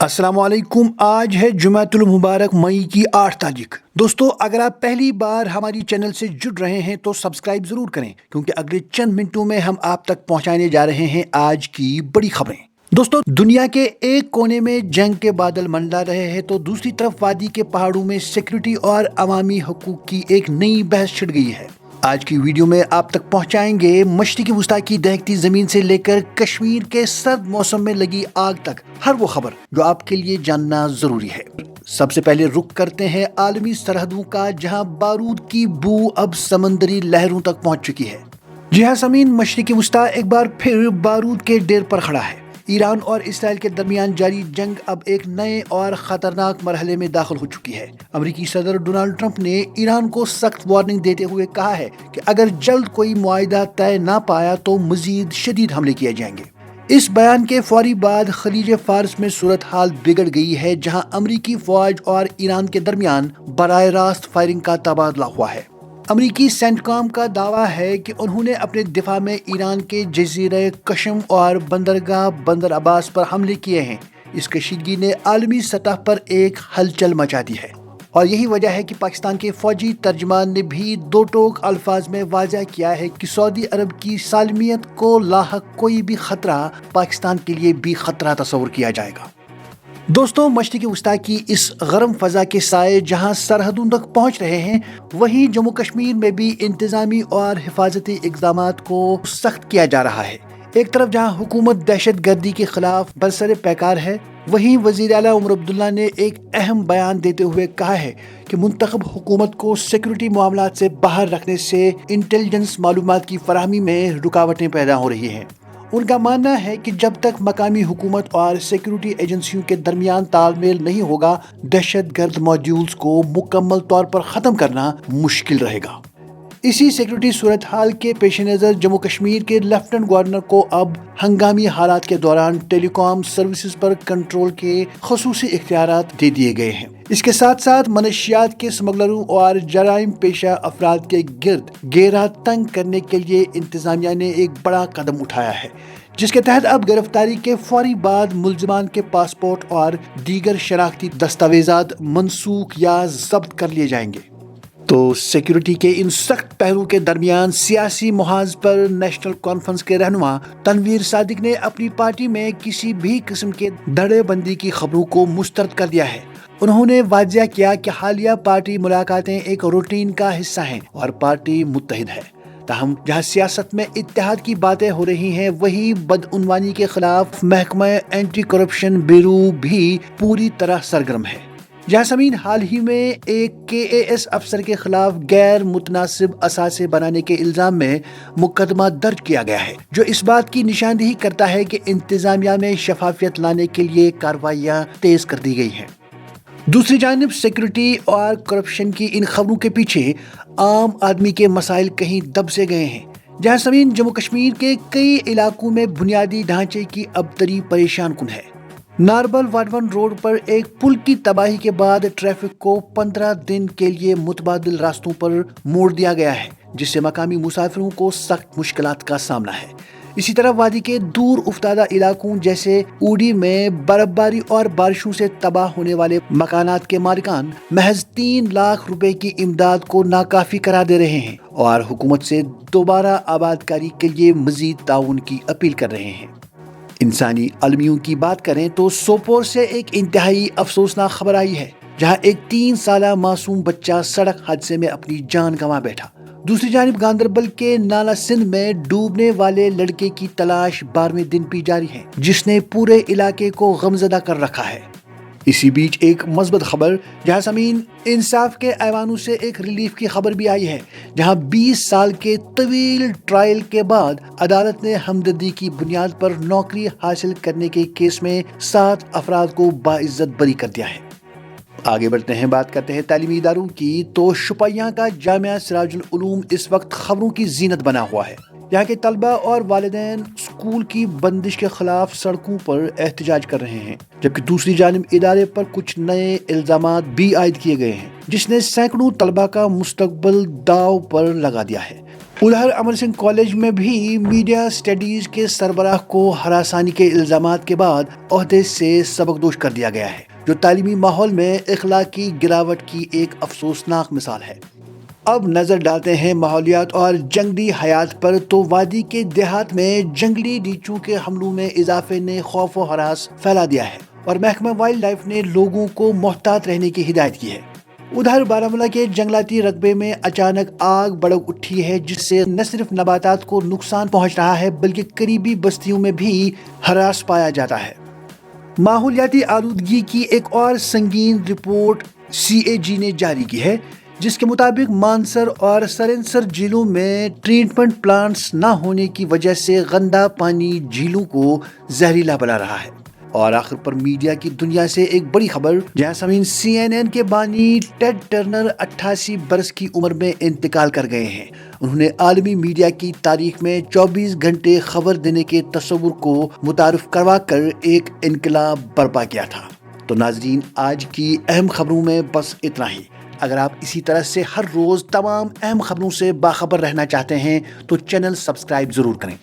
अस्सलाम वालेकुम। आज है जुमातुल मुबारक मई की 8 तारीख। दोस्तों, अगर आप पहली बार हमारी चैनल से जुड़ रहे हैं तो सब्सक्राइब जरूर करें, क्योंकि अगले चंद मिनटों में हम आप तक पहुंचाने जा रहे हैं आज की बड़ी खबरें। दोस्तों, दुनिया के एक कोने में जंग के बादल मंडरा रहे हैं तो दूसरी तरफ वादी के पहाड़ों में सिक्योरिटी और अवामी हकूक की एक नई बहस छिड़ गई है। आज की वीडियो में आप तक पहुंचाएंगे मशरिकी वस्ता की दहकती जमीन से लेकर कश्मीर के सर्द मौसम में लगी आग तक हर वो खबर जो आपके लिए जानना जरूरी है। सबसे पहले रुख करते हैं आलमी सरहदों का, जहां बारूद की बू अब समंदरी लहरों तक पहुंच चुकी है। जी हाँ समीन, मशरिकी वस्ता एक बार फिर बारूद के ढेर पर खड़ा है। ईरान और इसराइल के दरमियान जारी जंग अब एक नए और खतरनाक मरहले में दाखिल हो चुकी है। अमेरिकी सदर डोनाल्ड ट्रंप ने ईरान को सख्त वार्निंग देते हुए कहा है कि अगर जल्द कोई मुआहिदा तय ना पाया तो मजीद शदीद हमले किए जाएंगे। इस बयान के फौरी बाद खलीज फारस में सूरत हाल बिगड़ गई है, जहां अमेरिकी फौज और ईरान के दरमियान बराह रास्त फायरिंग का तबादला हुआ है। अमेरिकी सेंटकॉम का दावा है कि उन्होंने अपने दिफा में ईरान के जजीरे कशम और बंदरगाह बंदर अब्बास पर हमले किए हैं। इस कशीदगी ने आलमी सतह पर एक हलचल मचा दी है, और यही वजह है कि पाकिस्तान के फौजी तर्जमान ने भी दो टोक अल्फाज में वाज़ह किया है कि सऊदी अरब की सालमियत को लाहक कोई भी खतरा पाकिस्तान के लिए भी खतरा तस्वर किया जाएगा। दोस्तों, मशरिकी वस्ता की इस गर्म फजा के साए जहां सरहदों तक पहुंच रहे हैं, वहीं जम्मू कश्मीर में भी इंतजामी और हिफाजती इक़दामात को सख्त किया जा रहा है। एक तरफ जहां हुकूमत दहशत गर्दी के खिलाफ बरसरे पैकार है, वहीं वज़ीर आला उमर अब्दुल्ला ने एक अहम बयान देते हुए कहा है कि मुंतखब हुकूमत को सिक्योरिटी मामलात से बाहर रखने से इंटेलिजेंस मालूमात की फराहमी में रुकावटें पैदा हो रही हैं। उनका मानना है कि जब तक मकामी हुकूमत और सिक्योरिटी एजेंसियों के दरमियान तालमेल नहीं होगा, दहशत गर्द मॉड्यूल्स को मुकम्मल तौर पर ख़त्म करना मुश्किल रहेगा। इसी सिक्योरिटी सूरत हाल के पेश नज़र जम्मू कश्मीर के लेफ्टिनेंट गवर्नर को अब हंगामी हालात के दौरान टेलीकॉम सर्विसेज पर कंट्रोल के खसूसी इख्तियारात दे दिए गए हैं। इसके साथ साथ मनशियात के स्मगलरों और जराइम पेशा अफराद के गिर्द घेरा तंग करने के लिए इंतजामिया ने एक बड़ा कदम उठाया है, जिसके तहत अब गिरफ्तारी के फौरी बाद मुल्जिमान के पासपोर्ट और दीगर शनाख्ती दस्तावेजात मनसूख या जब्त कर लिए जाएंगे। तो सिक्योरिटी के इन सख्त पहलू के दरमियान सियासी मुहाज पर नेशनल कॉन्फ्रेंस के रहनुमा तनवीर सादिक ने अपनी पार्टी में किसी भी किस्म के धड़ेबंदी की खबरों को मुस्तरद कर दिया है। उन्होंने वाज़ह किया कि हालिया पार्टी मुलाकातें एक रूटीन का हिस्सा हैं और पार्टी मुत्तहिद है। ताहम जहां सियासत में इत्तेहाद की बातें हो रही हैं, वहीं बदउनवानी के खिलाफ महकमा एंटी करप्शन ब्यूरो भी पूरी तरह सरगर्म है। यासमीन, हाल ही में एक KAS अफसर के खिलाफ गैर मुतनासिब असासे बनाने के इल्जाम में मुकदमा दर्ज किया गया है, जो इस बात की निशानदेही करता है कि इंतजामिया में शफाफियत लाने के लिए कार्रवाइयां तेज कर दी गई हैं। दूसरी जानिब सिक्योरिटी और करप्शन की इन खबरों के पीछे आम आदमी के मसाइल कहीं दब से गए हैं। जहां समीन जम्मू कश्मीर के कई इलाकों में बुनियादी ढांचे की अबतरी परेशान कुन है। नारबल वाडवन रोड पर एक पुल की तबाही के बाद ट्रैफिक को 15 दिन के लिए मुतबादिल रास्तों पर मोड़ दिया गया है, जिससे मकामी मुसाफिरों को सख्त मुश्किलात का सामना है। इसी तरह वादी के दूर उफ्तादा इलाकों जैसे ऊडी में बर्फबारी और बारिशों से तबाह होने वाले मकानात के मालिकान महज 3 लाख रुपए की इमदाद को नाकाफी करार दे रहे हैं और हुकूमत से दोबारा आबादकारी के लिए मजीद ताउन की अपील कर रहे हैं। इंसानी अलमियों की बात करें तो सोपोर से एक इंतहाई अफसोसनाक खबर आई है, जहां एक 3 साला मासूम बच्चा सड़क हादसे में अपनी जान गंवा बैठा। दूसरी जानिब गांदरबल के नाला सिंध में डूबने वाले लड़के की तलाश 12वें दिन भी जारी है, जिसने पूरे इलाके को गमजदा कर रखा है। इसी बीच एक मस्बत खबर जहां समीन इंसाफ के ऐवानों से एक रिलीफ की खबर भी आई है, जहां 20 साल के तवील ट्रायल के बाद अदालत ने हमदर्दी की बुनियाद पर नौकरी हासिल करने के केस में 7 अफराद को बाइज्जत बरी कर दिया है। आगे बढ़ते हैं, बात करते हैं तालीमी इदारों की। तो शुपैया का जामिया सिराजुल उलूम इस वक्त खबरों की जीनत बना हुआ है। यहाँ के तलबा और वालिदैन स्कूल की बंदिश के खिलाफ सड़कों पर एहतजाज कर रहे हैं, जबकि दूसरी जानिब इदारे पर कुछ नए इल्जामात भी आयद किए गए हैं, जिसने सैकड़ों तलबा का मुस्तकबिल दाव पर लगा दिया है। उधर अमर सिंह कॉलेज में भी मीडिया स्टडीज के सरबराह को हरासानी के इल्जामात के बाद ओहदे से सबकदोश कर दिया गया है, जो तालीमी माहौल में इखलाकी गिरावट की एक अफसोसनाक मिसाल है। अब नजर डालते हैं माहौलियात और जंगली हयात पर, तो वादी के देहात में जंगली रीछों के हमलों में इजाफे ने खौफ व हरास फैला दिया है और महकमा वाइल्ड लाइफ ने लोगों को मोहतात रहने की हिदायत की है। उधर बारामूला के जंगलाती रकबे में अचानक आग भड़क उठी है, जिससे न सिर्फ नबातात को नुकसान पहुंच रहा है बल्कि करीबी बस्तियों में भी हरास पाया जाता है। माहौलियाती आलूदगी की एक और संगीन रिपोर्ट CAG ने जारी की है, जिसके मुताबिक मानसर और सरेंसर झीलों में ट्रीटमेंट प्लांट्स न होने की वजह से गंदा पानी झीलों को जहरीला बना रहा है। और आखिर पर मीडिया की दुनिया से एक बड़ी खबर, जहां समीन CNN के बानी टेड टर्नर 88 बरस की उम्र में इंतकाल कर गए हैं। उन्होंने आलमी मीडिया की तारीख में 24 घंटे खबर देने के तस्वुर को मुतारिफ करवा कर एक इनकलाब बर्पा किया था। तो नाजरीन, आज की अहम खबरों में बस इतना ही। अगर आप इसी तरह से हर रोज तमाम अहम खबरों से बाखबर रहना चाहते हैं तो चैनल सब्सक्राइब जरूर करें।